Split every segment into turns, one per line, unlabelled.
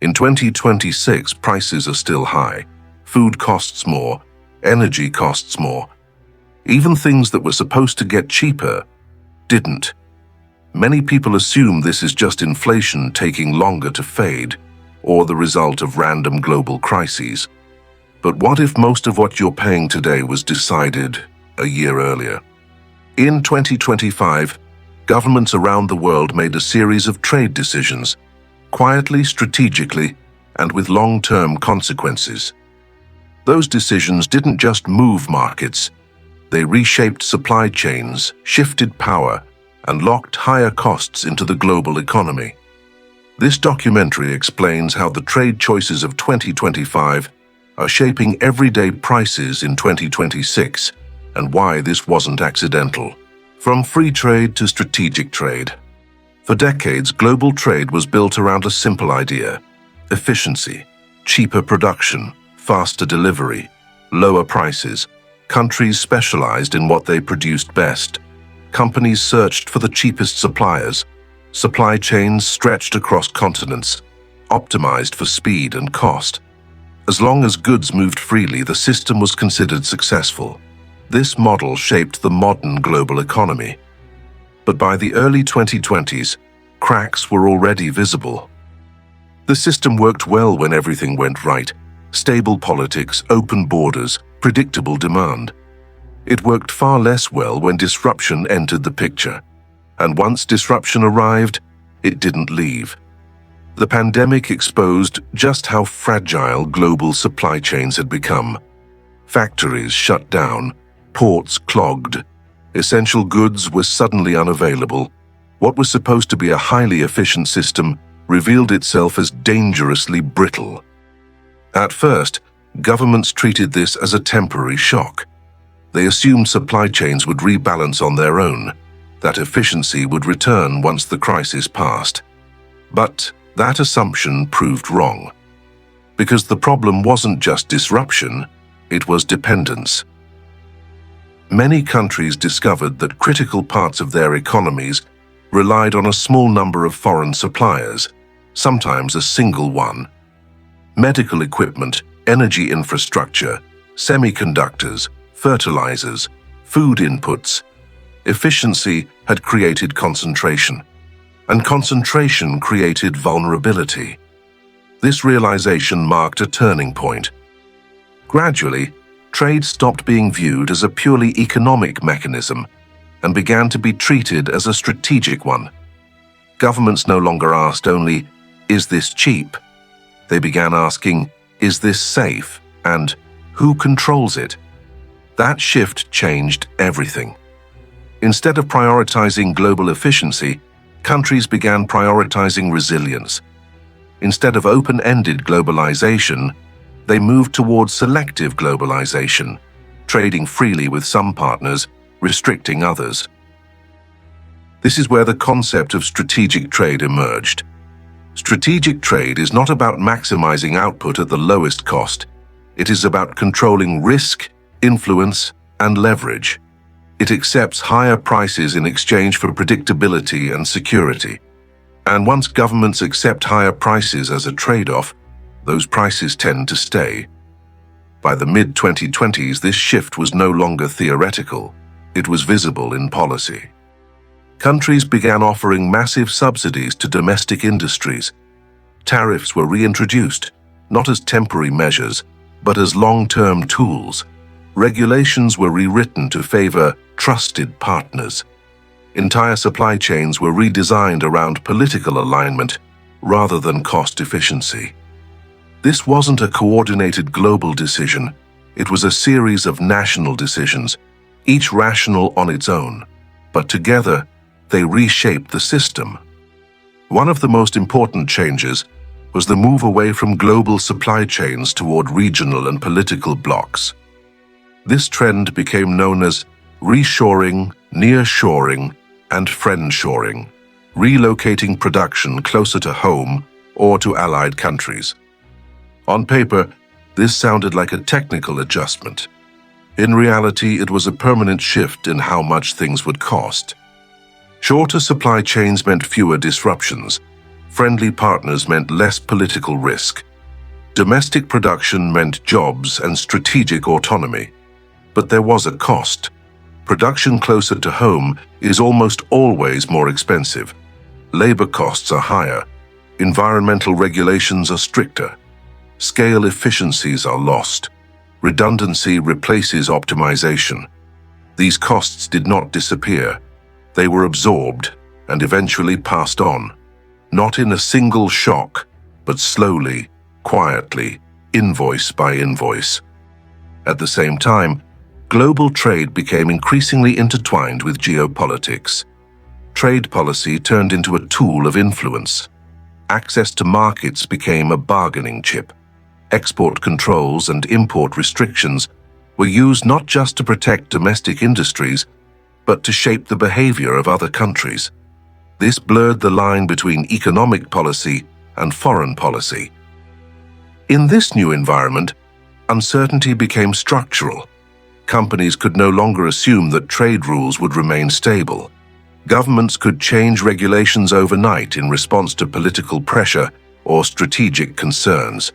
In 2026, prices are still high. Food costs more, energy costs more. Even things that were supposed to get cheaper didn't. Many people assume this is just inflation taking longer to fade, or the result of random global crises. But what if most of what you're paying today was decided a year earlier? In 2025, governments around the world made a series of trade decisions, quietly, strategically, and with long-term consequences. Those decisions didn't just move markets, they reshaped supply chains, shifted power, and locked higher costs into the global economy. This documentary explains how the trade choices of 2025 are shaping everyday prices in 2026, and why this wasn't accidental. From free trade to strategic trade. For decades, global trade was built around a simple idea: efficiency, cheaper production, faster delivery, lower prices. Countries specialized in what they produced best. Companies searched for the cheapest suppliers. Supply chains stretched across continents, optimized for speed and cost. As long as goods moved freely, the system was considered successful. This model shaped the modern global economy. But by the early 2020s, cracks were already visible. The system worked well when everything went right: stable politics, open borders, predictable demand. It worked far less well when disruption entered the picture. And once disruption arrived, it didn't leave. The pandemic exposed just how fragile global supply chains had become. Factories shut down, ports clogged, essential goods were suddenly unavailable. What was supposed to be a highly efficient system revealed itself as dangerously brittle. At first, governments treated this as a temporary shock. They assumed supply chains would rebalance on their own, that efficiency would return once the crisis passed. But that assumption proved wrong. Because the problem wasn't just disruption, it was dependence. Many countries discovered that critical parts of their economies relied on a small number of foreign suppliers, sometimes a single one. Medical equipment, energy infrastructure, semiconductors, fertilizers, food inputs. Efficiency had created concentration, and concentration created vulnerability. This realization marked a turning point. Gradually, trade stopped being viewed as a purely economic mechanism and began to be treated as a strategic one. Governments no longer asked only, "Is this cheap?" They began asking, "Is this safe?" and "Who controls it?" That shift changed everything. Instead of prioritizing global efficiency, countries began prioritizing resilience. Instead of open-ended globalization, they moved towards selective globalization, trading freely with some partners, restricting others. This is where the concept of strategic trade emerged. Strategic trade is not about maximizing output at the lowest cost. It is about controlling risk, influence, and leverage. It accepts higher prices in exchange for predictability and security. And once governments accept higher prices as a trade-off, those prices tend to stay. By the mid-2020s, this shift was no longer theoretical. It was visible in policy. Countries began offering massive subsidies to domestic industries. Tariffs were reintroduced, not as temporary measures, but as long-term tools. Regulations were rewritten to favor trusted partners. Entire supply chains were redesigned around political alignment rather than cost efficiency. This wasn't a coordinated global decision. It was a series of national decisions, each rational on its own, but together they reshaped the system. One of the most important changes was the move away from global supply chains toward regional and political blocs. This trend became known as reshoring, nearshoring, and friendshoring, relocating production closer to home or to allied countries. On paper, this sounded like a technical adjustment. In reality, it was a permanent shift in how much things would cost. Shorter supply chains meant fewer disruptions, Friendly partners meant less political risk. Domestic production meant jobs and strategic autonomy. But there was a cost. Production closer to home is almost always more expensive. Labor costs are higher. Environmental regulations are stricter. Scale efficiencies are lost. Redundancy replaces optimization. These costs did not disappear. They were absorbed and eventually passed on, not in a single shock, but slowly, quietly, invoice by invoice. At the same time, global trade became increasingly intertwined with geopolitics. Trade policy turned into a tool of influence. Access to markets became a bargaining chip. Export controls and import restrictions were used not just to protect domestic industries, but to shape the behavior of other countries. This blurred the line between economic policy and foreign policy. In this new environment, uncertainty became structural. Companies could no longer assume that trade rules would remain stable. Governments could change regulations overnight in response to political pressure or strategic concerns.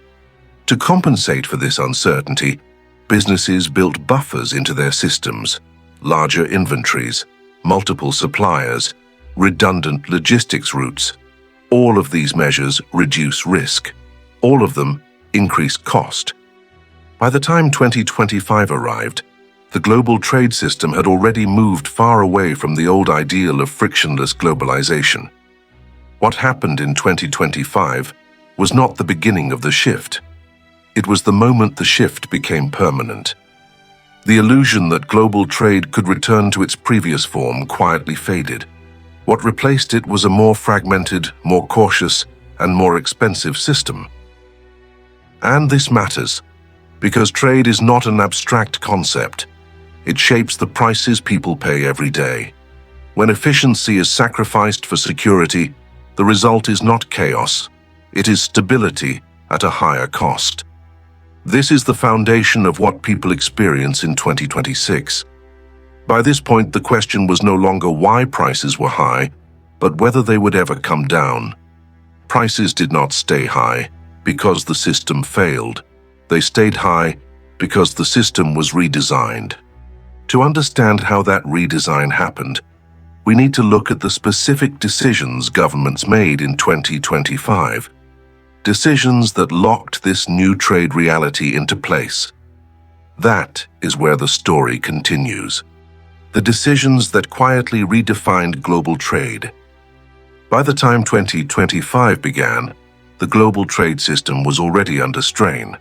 To compensate for this uncertainty, businesses built buffers into their systems: larger inventories, multiple suppliers, redundant logistics routes. All of these measures reduce risk. All of them increase cost. By the time 2025 arrived, the global trade system had already moved far away from the old ideal of frictionless globalization. What happened in 2025 was not the beginning of the shift. It was the moment the shift became permanent. The illusion that global trade could return to its previous form quietly faded. What replaced it was a more fragmented, more cautious, and more expensive system. And this matters, because trade is not an abstract concept. It shapes the prices people pay every day. When efficiency is sacrificed for security, the result is not chaos. It is stability at a higher cost. This is the foundation of what people experience in 2026. By this point, the question was no longer why prices were high, but whether they would ever come down. Prices did not stay high because the system failed. They stayed high because the system was redesigned. To understand how that redesign happened, we need to look at the specific decisions governments made in 2025. Decisions that locked this new trade reality into place. That is where the story continues. The decisions that quietly redefined global trade. By the time 2025 began, the global trade system was already under strain.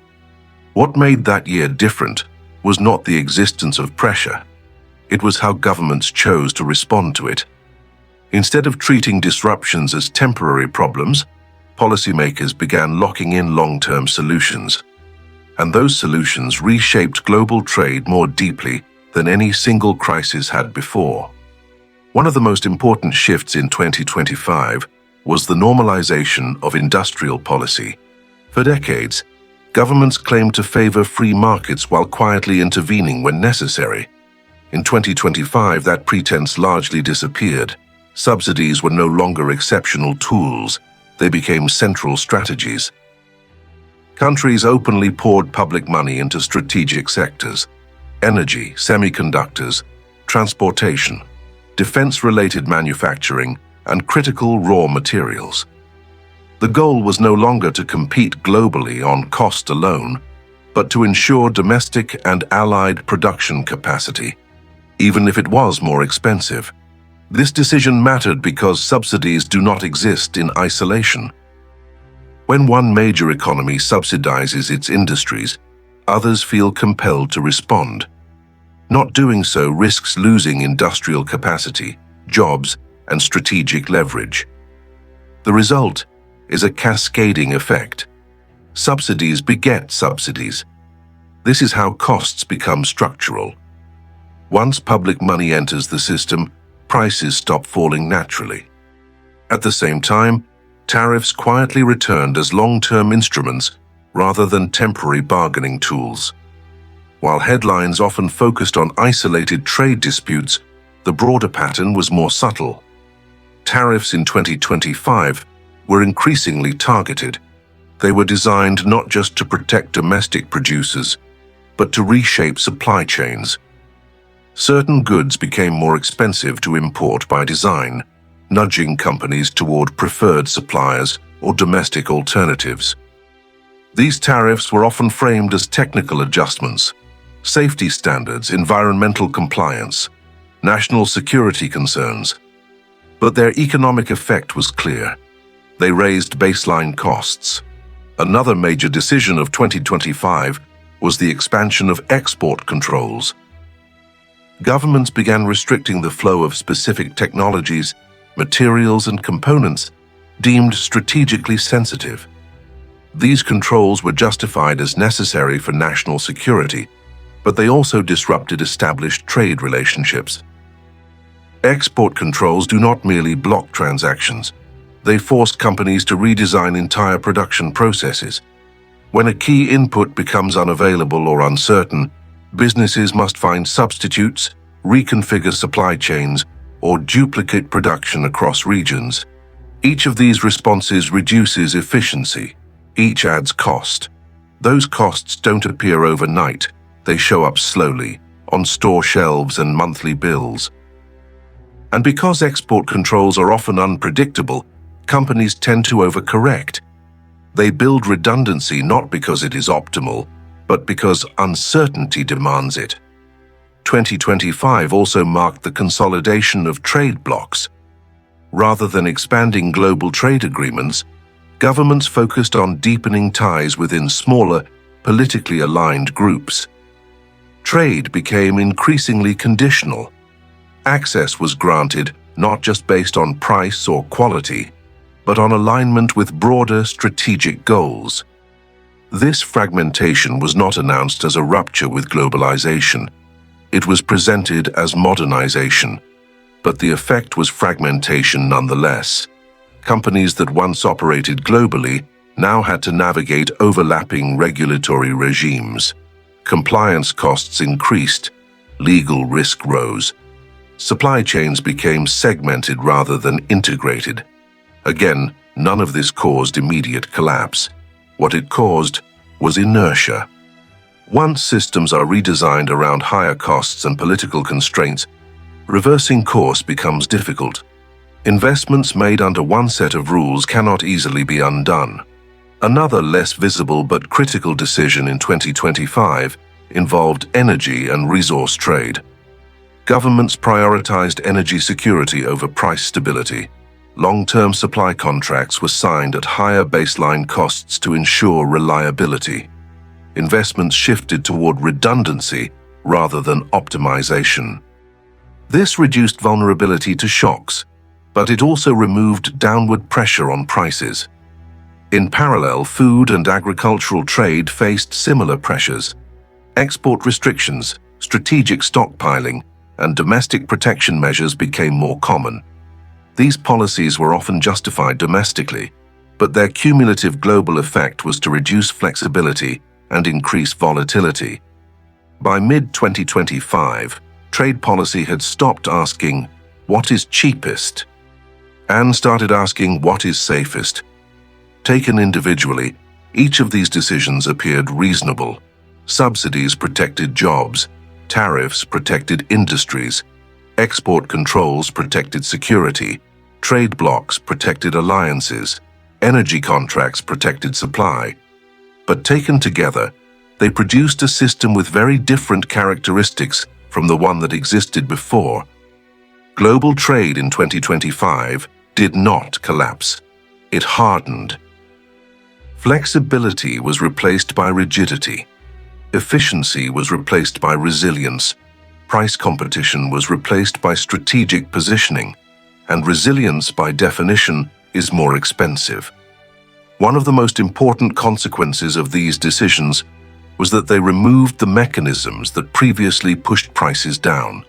What made that year different was not the existence of pressure. It was how governments chose to respond to it. Instead of treating disruptions as temporary problems, policymakers began locking in long-term solutions. And those solutions reshaped global trade more deeply than any single crisis had before. One of the most important shifts in 2025 was the normalization of industrial policy. For decades, governments claimed to favor free markets while quietly intervening when necessary. In 2025, that pretense largely disappeared. Subsidies were no longer exceptional tools. They became central strategies. Countries openly poured public money into strategic sectors: energy, semiconductors, transportation, defense-related manufacturing, and critical raw materials. The goal was no longer to compete globally on cost alone, but to ensure domestic and allied production capacity, even if it was more expensive. This decision mattered because subsidies do not exist in isolation. When one major economy subsidizes its industries, others feel compelled to respond. Not doing so risks losing industrial capacity, jobs, and strategic leverage. The result is a cascading effect. Subsidies beget subsidies. This is how costs become structural. Once public money enters the system, prices stop falling naturally. At the same time, tariffs quietly returned as long-term instruments rather than temporary bargaining tools. While headlines often focused on isolated trade disputes, the broader pattern was more subtle. Tariffs in 2025 were increasingly targeted. They were designed not just to protect domestic producers, but to reshape supply chains. Certain goods became more expensive to import by design, nudging companies toward preferred suppliers or domestic alternatives. These tariffs were often framed as technical adjustments, safety standards, environmental compliance, national security concerns. But their economic effect was clear. They raised baseline costs. Another major decision of 2025 was the expansion of export controls. Governments began restricting the flow of specific technologies, materials, and components deemed strategically sensitive. These controls were justified as necessary for national security, but they also disrupted established trade relationships. Export controls do not merely block transactions. They force companies to redesign entire production processes. When a key input becomes unavailable or uncertain, businesses must find substitutes, reconfigure supply chains, or duplicate production across regions. Each of these responses reduces efficiency. Each adds cost. Those costs don't appear overnight. They show up slowly, on store shelves and monthly bills. And because export controls are often unpredictable, companies tend to overcorrect. They build redundancy not because it is optimal, but because uncertainty demands it. 2025 also marked the consolidation of trade blocs. Rather than expanding global trade agreements, governments focused on deepening ties within smaller, politically aligned groups. Trade became increasingly conditional. Access was granted not just based on price or quality, but on alignment with broader strategic goals. This fragmentation was not announced as a rupture with globalization. It was presented as modernization, but the effect was fragmentation nonetheless. Companies that once operated globally now had to navigate overlapping regulatory regimes. Compliance costs increased, legal risk rose. Supply chains became segmented rather than integrated. Again, none of this caused immediate collapse. What it caused was inertia. Once systems are redesigned around higher costs and political constraints, reversing course becomes difficult. Investments made under one set of rules cannot easily be undone. Another less visible but critical decision in 2025 involved energy and resource trade. Governments prioritized energy security over price stability. Long-term supply contracts were signed at higher baseline costs to ensure reliability. Investments shifted toward redundancy rather than optimization. This reduced vulnerability to shocks, but it also removed downward pressure on prices. In parallel, food and agricultural trade faced similar pressures. Export restrictions, strategic stockpiling, and domestic protection measures became more common. These policies were often justified domestically, but their cumulative global effect was to reduce flexibility and increase volatility. By mid-2025, trade policy had stopped asking, "What is cheapest?" and started asking, "What is safest?" Taken individually, each of these decisions appeared reasonable. Subsidies protected jobs, tariffs protected industries, export controls protected security, trade blocs protected alliances, energy contracts protected supply. But taken together, they produced a system with very different characteristics from the one that existed before. Global trade in 2025 did not collapse. It hardened. Flexibility was replaced by rigidity. Efficiency was replaced by resilience. Price competition was replaced by strategic positioning. And resilience, by definition, is more expensive. One of the most important consequences of these decisions was that they removed the mechanisms that previously pushed prices down.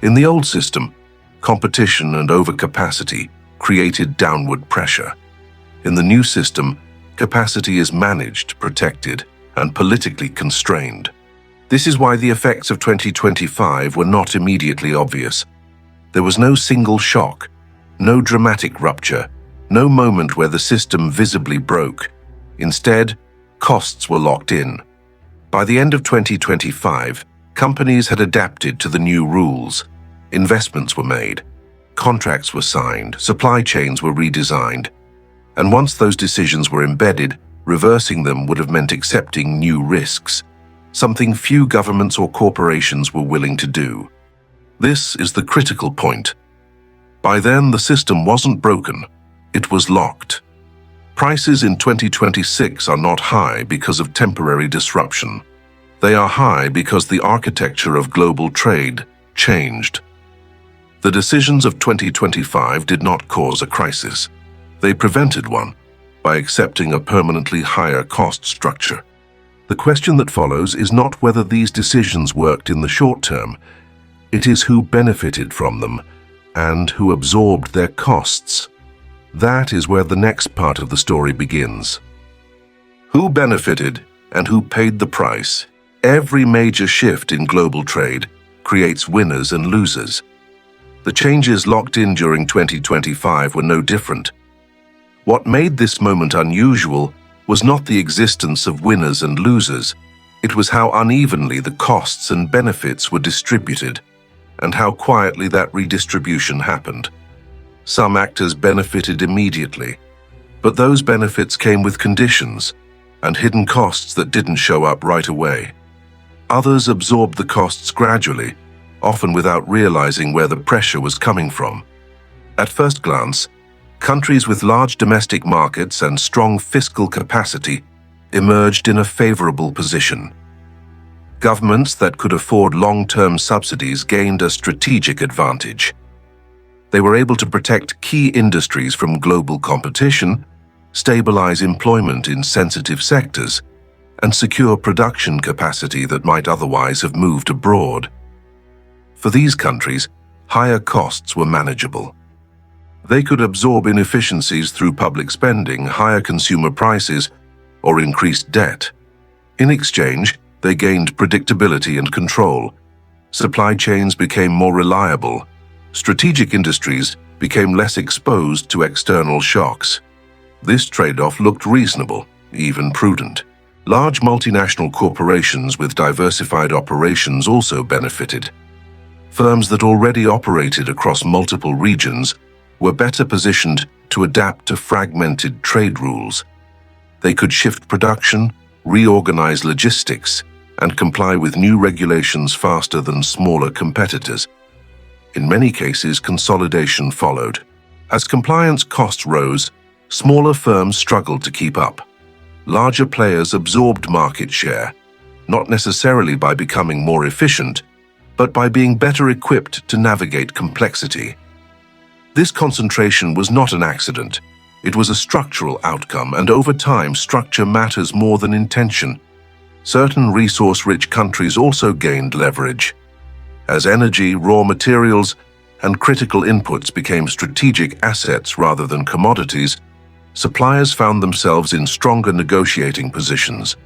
In the old system, competition and overcapacity created downward pressure. In the new system, capacity is managed, protected, and politically constrained. This is why the effects of 2025 were not immediately obvious. There was no single shock, no dramatic rupture, No moment where the system visibly broke. Instead, costs were locked in. By the end of 2025, companies had adapted to the new rules. Investments were made, contracts were signed, supply chains were redesigned. And once those decisions were embedded, reversing them would have meant accepting new risks, something few governments or corporations were willing to do. This is the critical point. By then, the system wasn't broken, it was locked. Prices in 2026 are not high because of temporary disruption. They are high because the architecture of global trade changed. The decisions of 2025 did not cause a crisis. They prevented one by accepting a permanently higher cost structure. The question that follows is not whether these decisions worked in the short term. It is who benefited from them and who absorbed their costs. That is where the next part of the story begins. Who benefited and who paid the price? Every major shift in global trade creates winners and losers. The changes locked in during 2025 were no different. What made this moment unusual was not the existence of winners and losers. It was how unevenly the costs and benefits were distributed, and how quietly that redistribution happened. Some actors benefited immediately, but those benefits came with conditions and hidden costs that didn't show up right away. Others absorbed the costs gradually, often without realizing where the pressure was coming from. At first glance, countries with large domestic markets and strong fiscal capacity emerged in a favorable position. Governments that could afford long-term subsidies gained a strategic advantage. They were able to protect key industries from global competition, stabilize employment in sensitive sectors, and secure production capacity that might otherwise have moved abroad. For these countries, higher costs were manageable. They could absorb inefficiencies through public spending, higher consumer prices, or increased debt. In exchange, they gained predictability and control. Supply chains became more reliable. Strategic industries became less exposed to external shocks. This trade-off looked reasonable, even prudent. Large multinational corporations with diversified operations also benefited. Firms that already operated across multiple regions were better positioned to adapt to fragmented trade rules. They could shift production, reorganize logistics, and comply with new regulations faster than smaller competitors. In many cases, consolidation followed. As compliance costs rose, smaller firms struggled to keep up. Larger players absorbed market share, not necessarily by becoming more efficient, but by being better equipped to navigate complexity. This concentration was not an accident. It was a structural outcome, and over time, structure matters more than intention. Certain resource-rich countries also gained leverage. As energy, raw materials, and critical inputs became strategic assets rather than commodities, suppliers found themselves in stronger negotiating positions.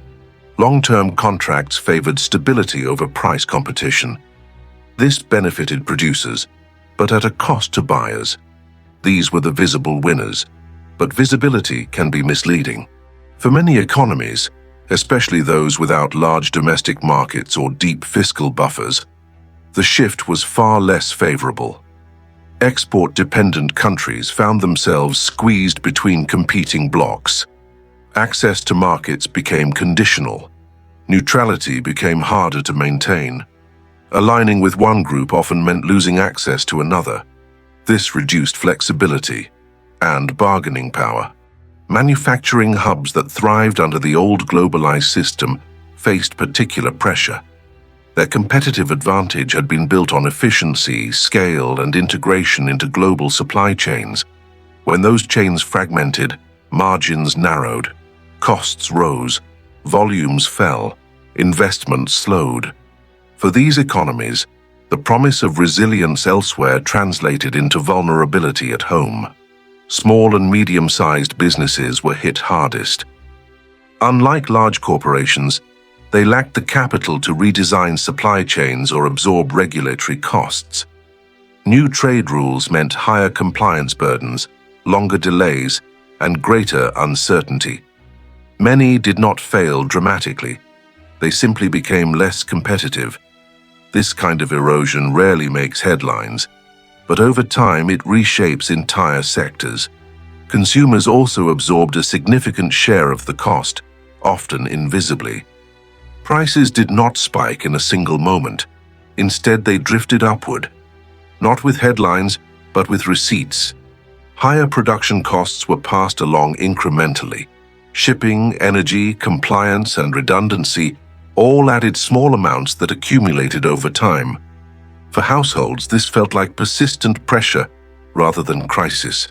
Long-term contracts favored stability over price competition. This benefited producers, but at a cost to buyers. These were the visible winners, but visibility can be misleading. For many economies, especially those without large domestic markets or deep fiscal buffers, the shift was far less favorable. Export-dependent countries found themselves squeezed between competing blocs. Access to markets became conditional. Neutrality became harder to maintain. Aligning with one group often meant losing access to another. This reduced flexibility and bargaining power. Manufacturing hubs that thrived under the old globalized system faced particular pressure. Their competitive advantage had been built on efficiency, scale, and integration into global supply chains. When those chains fragmented, margins narrowed, costs rose, volumes fell, investment slowed. For these economies, the promise of resilience elsewhere translated into vulnerability at home. Small and medium-sized businesses were hit hardest. Unlike large corporations, they lacked the capital to redesign supply chains or absorb regulatory costs. New trade rules meant higher compliance burdens, longer delays, and greater uncertainty. Many did not fail dramatically. They simply became less competitive. This kind of erosion rarely makes headlines, but over time it reshapes entire sectors. Consumers also absorbed a significant share of the cost, often invisibly. Prices did not spike in a single moment. Instead, they drifted upward, not with headlines, but with receipts. Higher production costs were passed along incrementally. Shipping, energy, compliance, and redundancy all added small amounts that accumulated over time. For households, this felt like persistent pressure rather than crisis.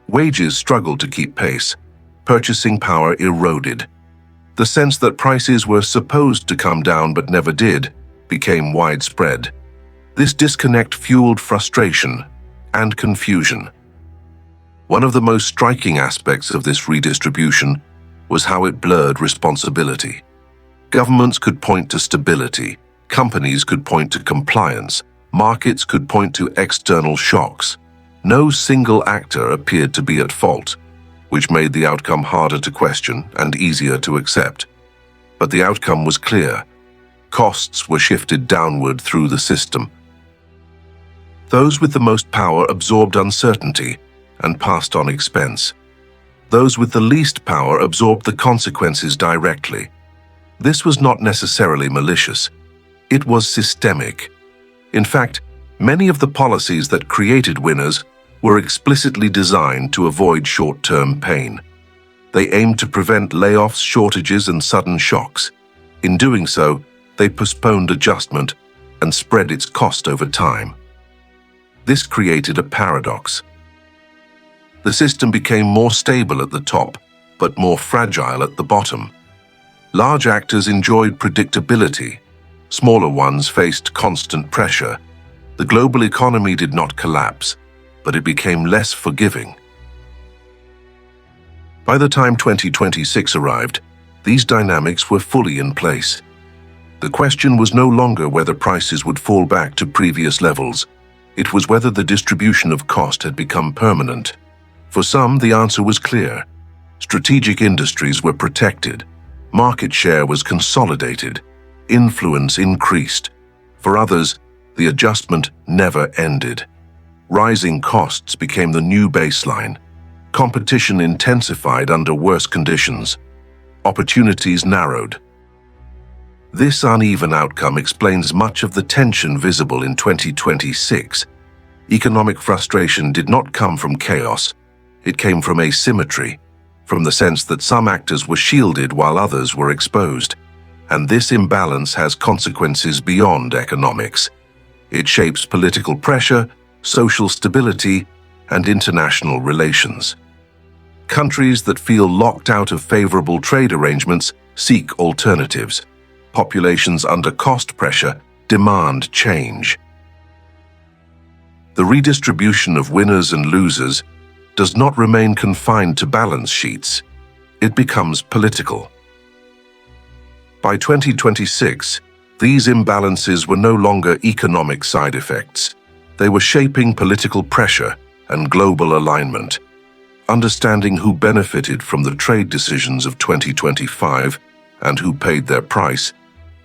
Wages struggled to keep pace. Purchasing power eroded. The sense that prices were supposed to come down but never did became widespread. This disconnect fueled frustration and confusion. One of the most striking aspects of this redistribution was how it blurred responsibility. Governments could point to stability, companies could point to compliance, markets could point to external shocks. No single actor appeared to be at fault, which made the outcome harder to question and easier to accept. But the outcome was clear. Costs were shifted downward through the system. Those with the most power absorbed uncertainty and passed on expense. Those with the least power absorbed the consequences directly. This was not necessarily malicious. It was systemic. In fact, many of the policies that created winners were explicitly designed to avoid short-term pain. They aimed to prevent layoffs, shortages, and sudden shocks. In doing so, they postponed adjustment and spread its cost over time. This created a paradox. The system became more stable at the top, but more fragile at the bottom. Large actors enjoyed predictability. Smaller ones faced constant pressure. The global economy did not collapse, but it became less forgiving. By the time 2026 arrived, these dynamics were fully in place. The question was no longer whether prices would fall back to previous levels. It was whether the distribution of cost had become permanent. For some, the answer was clear. Strategic industries were protected. Market share was consolidated. Influence increased. For others, the adjustment never ended. Rising costs became the new baseline. Competition intensified under worse conditions. Opportunities narrowed. This uneven outcome explains much of the tension visible in 2026. Economic frustration did not come from chaos. It came from asymmetry, from the sense that some actors were shielded while others were exposed. And this imbalance has consequences beyond economics. It shapes political pressure, social stability, and international relations. Countries that feel locked out of favorable trade arrangements seek alternatives. Populations under cost pressure demand change. The redistribution of winners and losers does not remain confined to balance sheets. It becomes political. By 2026, these imbalances were no longer economic side effects. They were shaping political pressure and global alignment. Understanding who benefited from the trade decisions of 2025 and who paid their price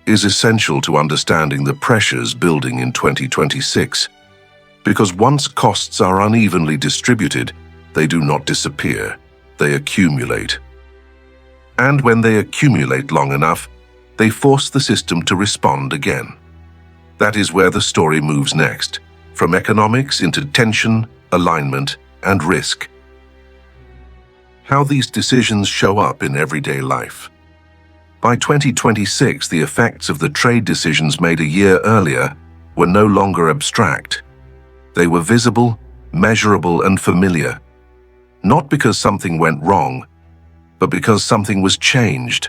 is essential to understanding the pressures building in 2026. Because once costs are unevenly distributed, they do not disappear, they accumulate. And when they accumulate long enough, they force the system to respond again. That is where the story moves next, from economics into tension, alignment, and risk. How these decisions show up in everyday life. By 2026, the effects of the trade decisions made a year earlier were no longer abstract. They were visible, measurable, and familiar. Not because something went wrong, but because something was changed.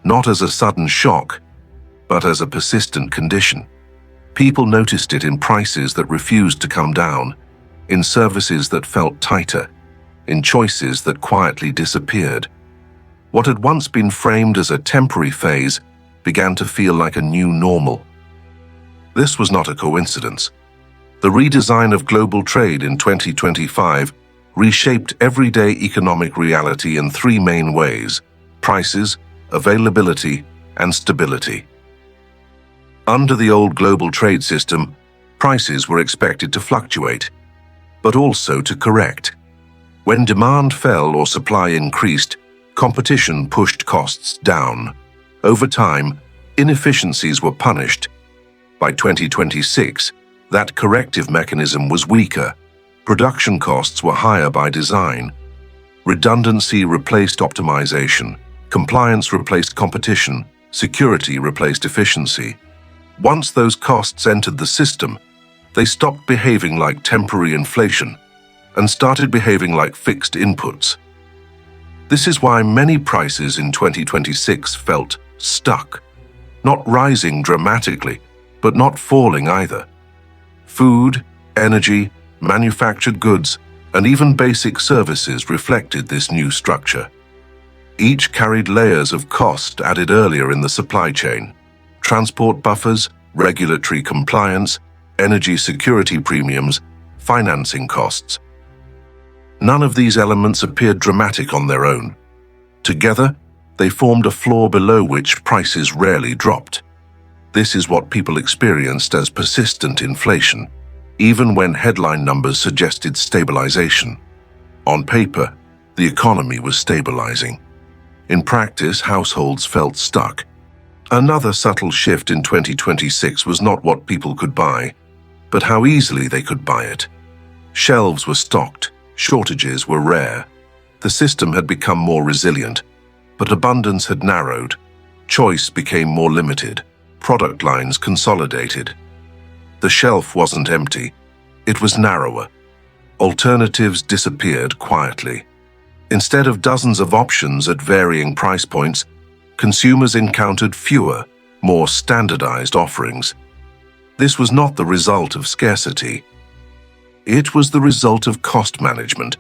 Not as a sudden shock, but as a persistent condition. People noticed it in prices that refused to come down, in services that felt tighter, in choices that quietly disappeared. What had once been framed as a temporary phase began to feel like a new normal. This was not a coincidence. The redesign of global trade in 2025 reshaped everyday economic reality in three main ways: prices, availability, and stability. Under the old global trade system, prices were expected to fluctuate, but also to correct. When demand fell or supply increased, competition pushed costs down. Over time, inefficiencies were punished. By 2026, that corrective mechanism was weaker. Production costs were higher by design. Redundancy replaced optimization. Compliance replaced competition. Security replaced efficiency. Once those costs entered the system, they stopped behaving like temporary inflation and started behaving like fixed inputs. This is why many prices in 2026 felt stuck, not rising dramatically, but not falling either. Food, energy, manufactured goods, and even basic services reflected this new structure. Each carried layers of cost added earlier in the supply chain: transport buffers, regulatory compliance, energy security premiums, financing costs. None of these elements appeared dramatic on their own. Together, they formed a floor below which prices rarely dropped. This is what people experienced as persistent inflation, even when headline numbers suggested stabilization. On paper, the economy was stabilizing. In practice, households felt stuck. Another subtle shift in 2026 was not what people could buy, but how easily they could buy it. Shelves were stocked, shortages were rare. The system had become more resilient, but abundance had narrowed. Choice became more limited. Product lines consolidated. The shelf wasn't empty, it was narrower. Alternatives disappeared quietly. Instead of dozens of options at varying price points, consumers encountered fewer, more standardized offerings. This was not the result of scarcity. It was the result of cost management.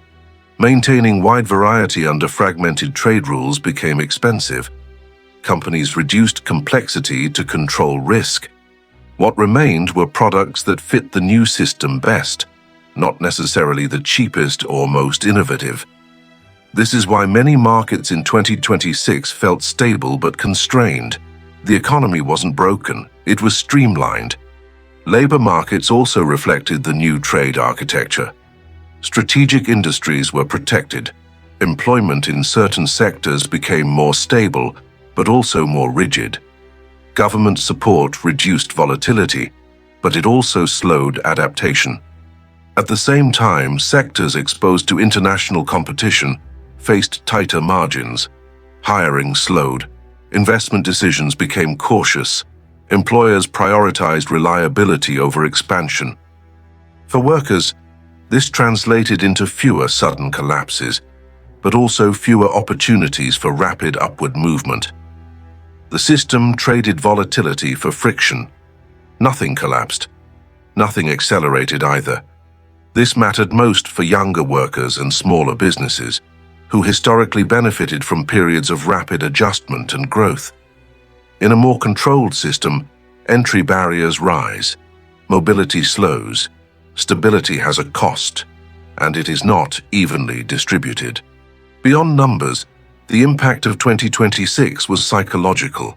Maintaining wide variety under fragmented trade rules became expensive. Companies reduced complexity to control risk. What remained were products that fit the new system best, not necessarily the cheapest or most innovative. This is why many markets in 2026 felt stable but constrained. The economy wasn't broken, it was streamlined. Labor markets also reflected the new trade architecture. Strategic industries were protected. Employment in certain sectors became more stable, but also more rigid. Government support reduced volatility, but it also slowed adaptation. At the same time, sectors exposed to international competition faced tighter margins. Hiring slowed. Investment decisions became cautious. Employers prioritized reliability over expansion. For workers, this translated into fewer sudden collapses, but also fewer opportunities for rapid upward movement. The system traded volatility for friction. Nothing collapsed. Nothing accelerated either. This mattered most for younger workers and smaller businesses, who historically benefited from periods of rapid adjustment and growth. In a more controlled system, entry barriers rise, mobility slows, stability has a cost, and it is not evenly distributed. Beyond numbers, the impact of 2026 was psychological.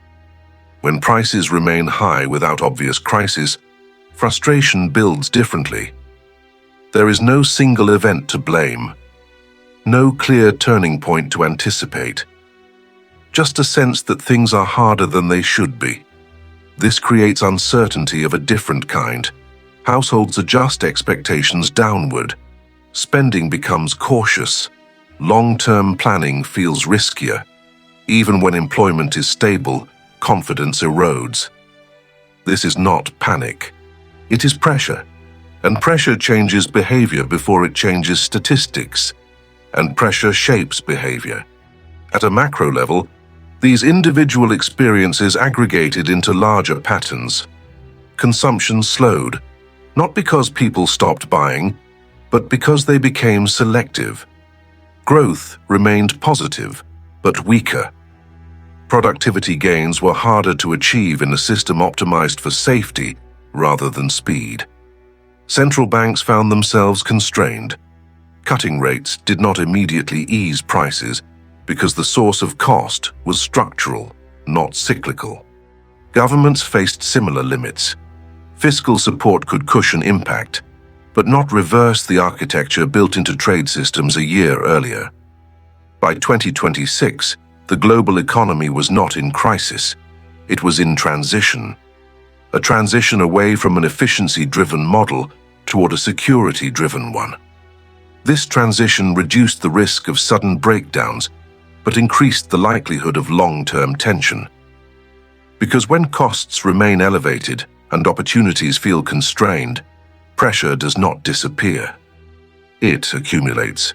When prices remain high without obvious crisis, frustration builds differently. There is no single event to blame, no clear turning point to anticipate. Just a sense that things are harder than they should be. This creates uncertainty of a different kind. Households adjust expectations downward. Spending becomes cautious. Long-term planning feels riskier. Even when employment is stable, confidence erodes. This is not panic. It is pressure. And pressure changes behavior before it changes statistics. And pressure shapes behavior. At a macro level, these individual experiences aggregated into larger patterns. Consumption slowed, not because people stopped buying, but because they became selective. Growth remained positive, but weaker. Productivity gains were harder to achieve in a system optimized for safety rather than speed. Central banks found themselves constrained. Cutting rates did not immediately ease prices because the source of cost was structural, not cyclical. Governments faced similar limits. Fiscal support could cushion impact, but not reverse the architecture built into trade systems a year earlier. By 2026, the global economy was not in crisis. It was in transition. A transition away from an efficiency-driven model toward a security-driven one. This transition reduced the risk of sudden breakdowns, but increased the likelihood of long-term tension. Because when costs remain elevated and opportunities feel constrained, pressure does not disappear. It accumulates.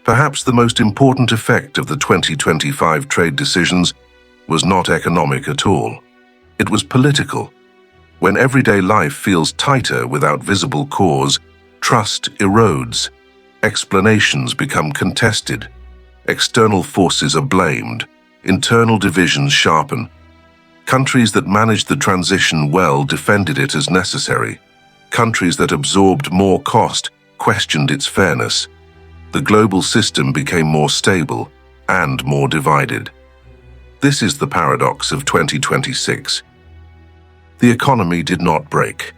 Perhaps the most important effect of the 2025 trade decisions was not economic at all. It was political. When everyday life feels tighter without visible cause, trust erodes. Explanations become contested. External forces are blamed. Internal divisions sharpen. Countries that managed the transition well defended it as necessary. Countries that absorbed more cost questioned its fairness. The global system became more stable and more divided. This is the paradox of 2026. The economy did not break,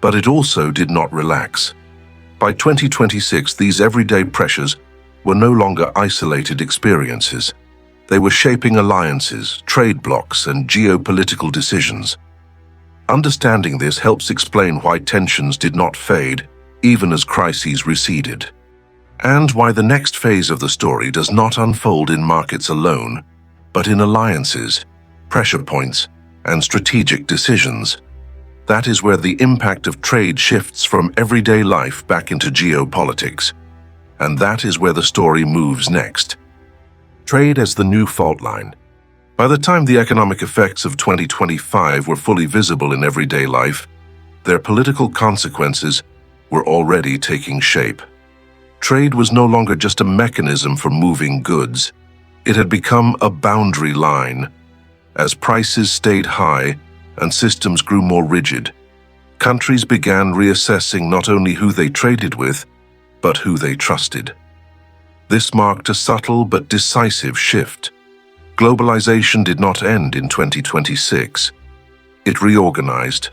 but it also did not relax. By 2026, these everyday pressures were no longer isolated experiences. They were shaping alliances, trade blocs, and geopolitical decisions. Understanding this helps explain why tensions did not fade, even as crises receded, and why the next phase of the story does not unfold in markets alone, but in alliances, pressure points, and strategic decisions. That is where the impact of trade shifts from everyday life back into geopolitics. And that is where the story moves next. Trade as the new fault line. By the time the economic effects of 2025 were fully visible in everyday life, their political consequences were already taking shape. Trade was no longer just a mechanism for moving goods. It had become a boundary line. As prices stayed high and systems grew more rigid, countries began reassessing not only who they traded with, but who they trusted. This marked a subtle but decisive shift. Globalization did not end in 2026. It reorganized.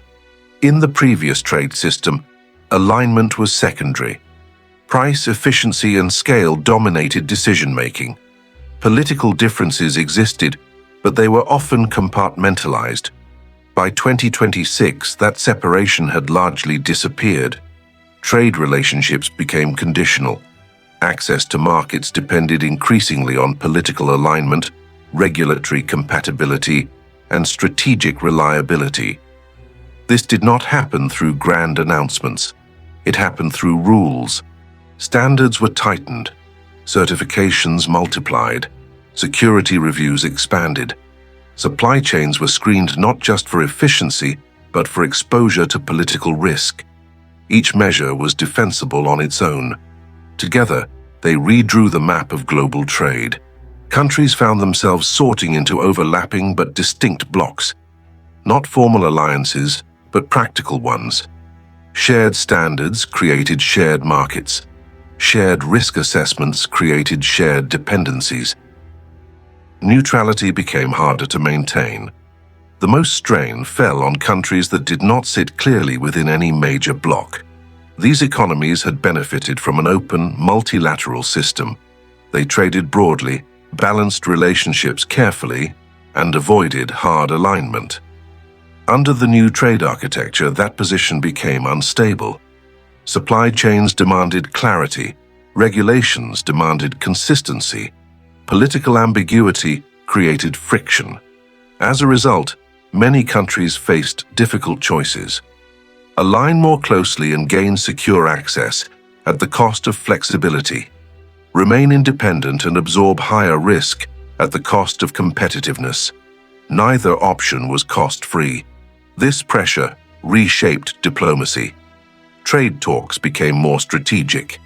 In the previous trade system, alignment was secondary. Price, efficiency, and scale dominated decision-making. Political differences existed, but they were often compartmentalized. By 2026, that separation had largely disappeared. Trade relationships became conditional. Access to markets depended increasingly on political alignment, regulatory compatibility, and strategic reliability. This did not happen through grand announcements. It happened through rules. Standards were tightened, certifications multiplied, security reviews expanded. Supply chains were screened not just for efficiency, but for exposure to political risk. Each measure was defensible on its own. Together, they redrew the map of global trade. Countries found themselves sorting into overlapping but distinct blocks. Not formal alliances, but practical ones. Shared standards created shared markets. Shared risk assessments created shared dependencies. Neutrality became harder to maintain. The most strain fell on countries that did not sit clearly within any major bloc. These economies had benefited from an open, multilateral system. They traded broadly, balanced relationships carefully, and avoided hard alignment. Under the new trade architecture, that position became unstable. Supply chains demanded clarity, regulations demanded consistency, political ambiguity created friction. As a result, many countries faced difficult choices. Align more closely and gain secure access at the cost of flexibility. Remain independent and absorb higher risk at the cost of competitiveness. Neither option was cost-free. This pressure reshaped diplomacy. Trade talks became more strategic.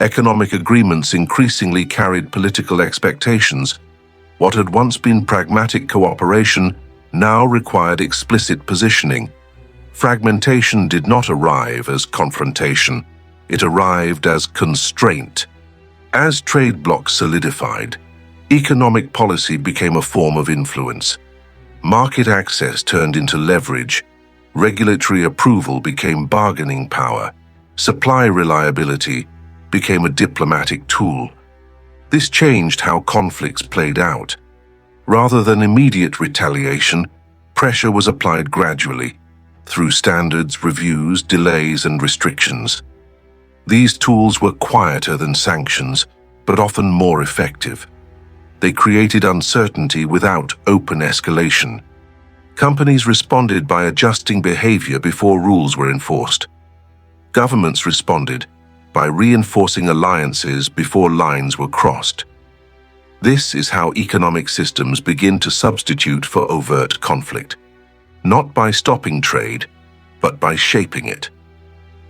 Economic agreements increasingly carried political expectations. What had once been pragmatic cooperation now required explicit positioning. Fragmentation did not arrive as confrontation. It arrived as constraint. As trade blocs solidified, economic policy became a form of influence. Market access turned into leverage. Regulatory approval became bargaining power. Supply reliability became a diplomatic tool. This changed how conflicts played out. Rather than immediate retaliation, pressure was applied gradually, through standards, reviews, delays, and restrictions. These tools were quieter than sanctions, but often more effective. They created uncertainty without open escalation. Companies responded by adjusting behavior before rules were enforced. Governments responded by reinforcing alliances before lines were crossed. This is how economic systems begin to substitute for overt conflict, not by stopping trade, but by shaping it.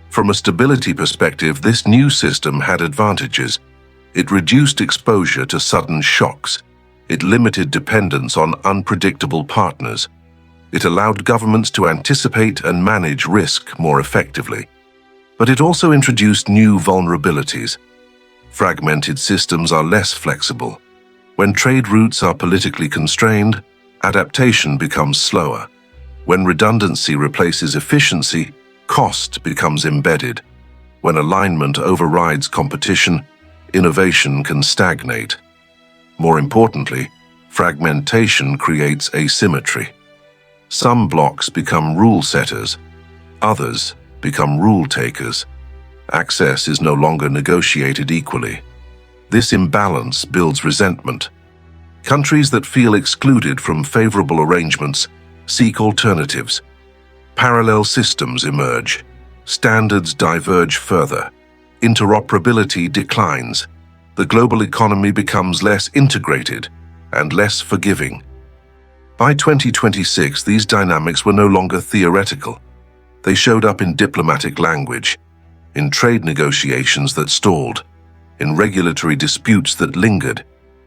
From a stability perspective, this new system had advantages. It reduced exposure to sudden shocks. It limited dependence on unpredictable partners. It allowed governments to anticipate and manage risk more effectively. But it also introduced new vulnerabilities. Fragmented systems are less flexible. When trade routes are politically constrained, adaptation becomes slower. When redundancy replaces efficiency, cost becomes embedded. When alignment overrides competition, innovation can stagnate. More importantly, fragmentation creates asymmetry. Some blocs become rule setters, others become rule takers. Access is no longer negotiated equally. This imbalance builds resentment. Countries that feel excluded from favorable arrangements seek alternatives. Parallel systems emerge. Standards diverge further. Interoperability declines. The global economy becomes less integrated and less forgiving. By 2026, these dynamics were no longer theoretical. They showed up in diplomatic language, in trade negotiations that stalled, in regulatory disputes that lingered,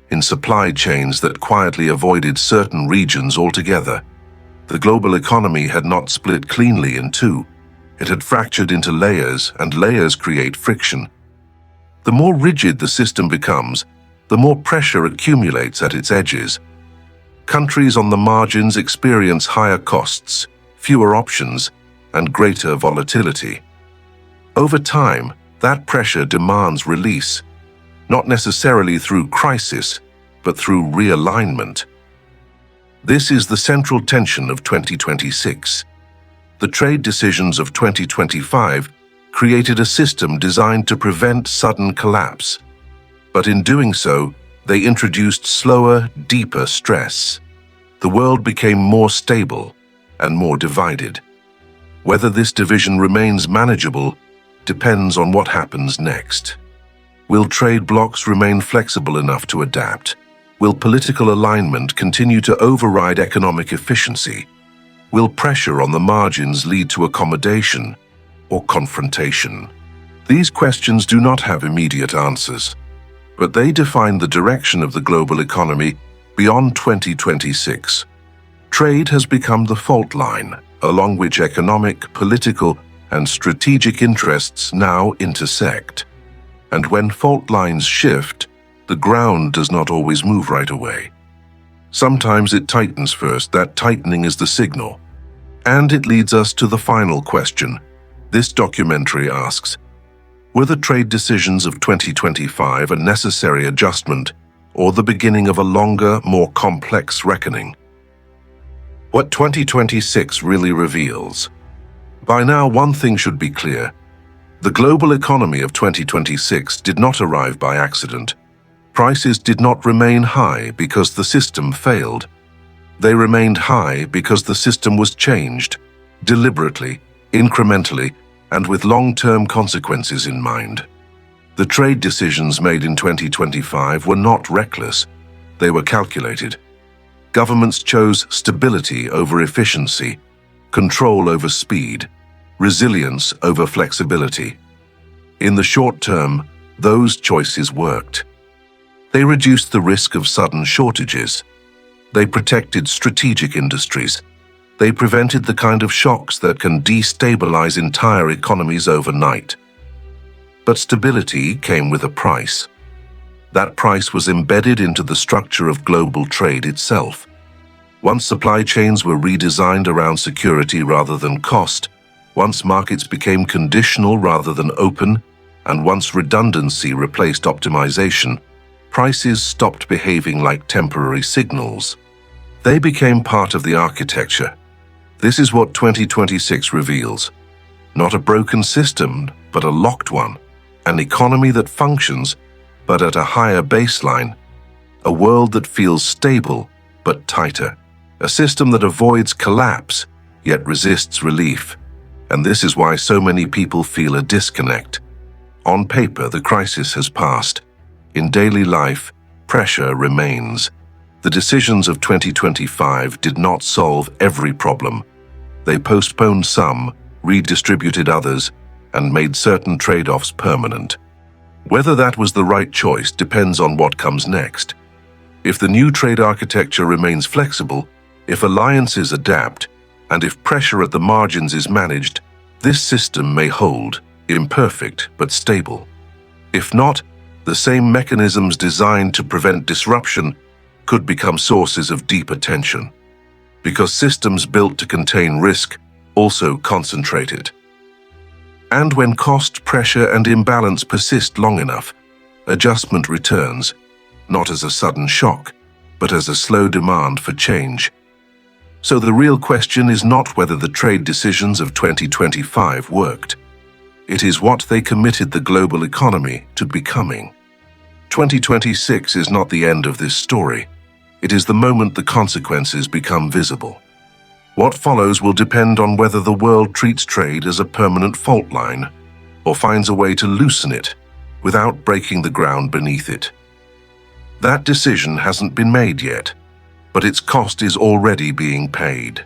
in supply chains that quietly avoided certain regions altogether. The global economy had not split cleanly in two. It had fractured into layers, and layers create friction. The more rigid the system becomes, the more pressure accumulates at its edges. Countries on the margins experience higher costs, fewer options, and greater volatility. Over time, that pressure demands release, not necessarily through crisis, but through realignment. This is the central tension of 2026. The trade decisions of 2025 created a system designed to prevent sudden collapse. But in doing so, they introduced slower, deeper stress. The world became more stable and more divided. Whether this division remains manageable depends on what happens next. Will trade blocs remain flexible enough to adapt? Will political alignment continue to override economic efficiency? Will pressure on the margins lead to accommodation or confrontation? These questions do not have immediate answers, but they define the direction of the global economy beyond 2026. Trade has become the fault line, along which economic, political, and strategic interests now intersect. And when fault lines shift, the ground does not always move right away. Sometimes it tightens first. That tightening is the signal. And it leads us to the final question. This documentary asks, were the trade decisions of 2025 a necessary adjustment or the beginning of a longer, more complex reckoning? What 2026 really reveals? By now, one thing should be clear. The global economy of 2026 did not arrive by accident. Prices did not remain high because the system failed. They remained high because the system was changed, deliberately, incrementally, and with long-term consequences in mind. The trade decisions made in 2025 were not reckless. They were calculated. Governments chose stability over efficiency, control over speed, resilience over flexibility. In the short term, those choices worked. They reduced the risk of sudden shortages. They protected strategic industries. They prevented the kind of shocks that can destabilize entire economies overnight. But stability came with a price. That price was embedded into the structure of global trade itself. Once supply chains were redesigned around security rather than cost, once markets became conditional rather than open, and once redundancy replaced optimization, prices stopped behaving like temporary signals. They became part of the architecture. This is what 2026 reveals. Not a broken system, but a locked one. An economy that functions, but at a higher baseline. A world that feels stable, but tighter. A system that avoids collapse, yet resists relief. And this is why so many people feel a disconnect. On paper, the crisis has passed. In daily life, pressure remains. The decisions of 2025 did not solve every problem. They postponed some, redistributed others, and made certain trade-offs permanent. Whether that was the right choice depends on what comes next. If the new trade architecture remains flexible, if alliances adapt, and if pressure at the margins is managed, this system may hold, imperfect but stable. If not, the same mechanisms designed to prevent disruption could become sources of deeper tension. Because systems built to contain risk also concentrate it. And when cost, pressure, and imbalance persist long enough, adjustment returns, not as a sudden shock, but as a slow demand for change. So the real question is not whether the trade decisions of 2025 worked. It is what they committed the global economy to becoming. 2026 is not the end of this story. It is the moment the consequences become visible. What follows will depend on whether the world treats trade as a permanent fault line or finds a way to loosen it without breaking the ground beneath it. That decision hasn't been made yet, but its cost is already being paid.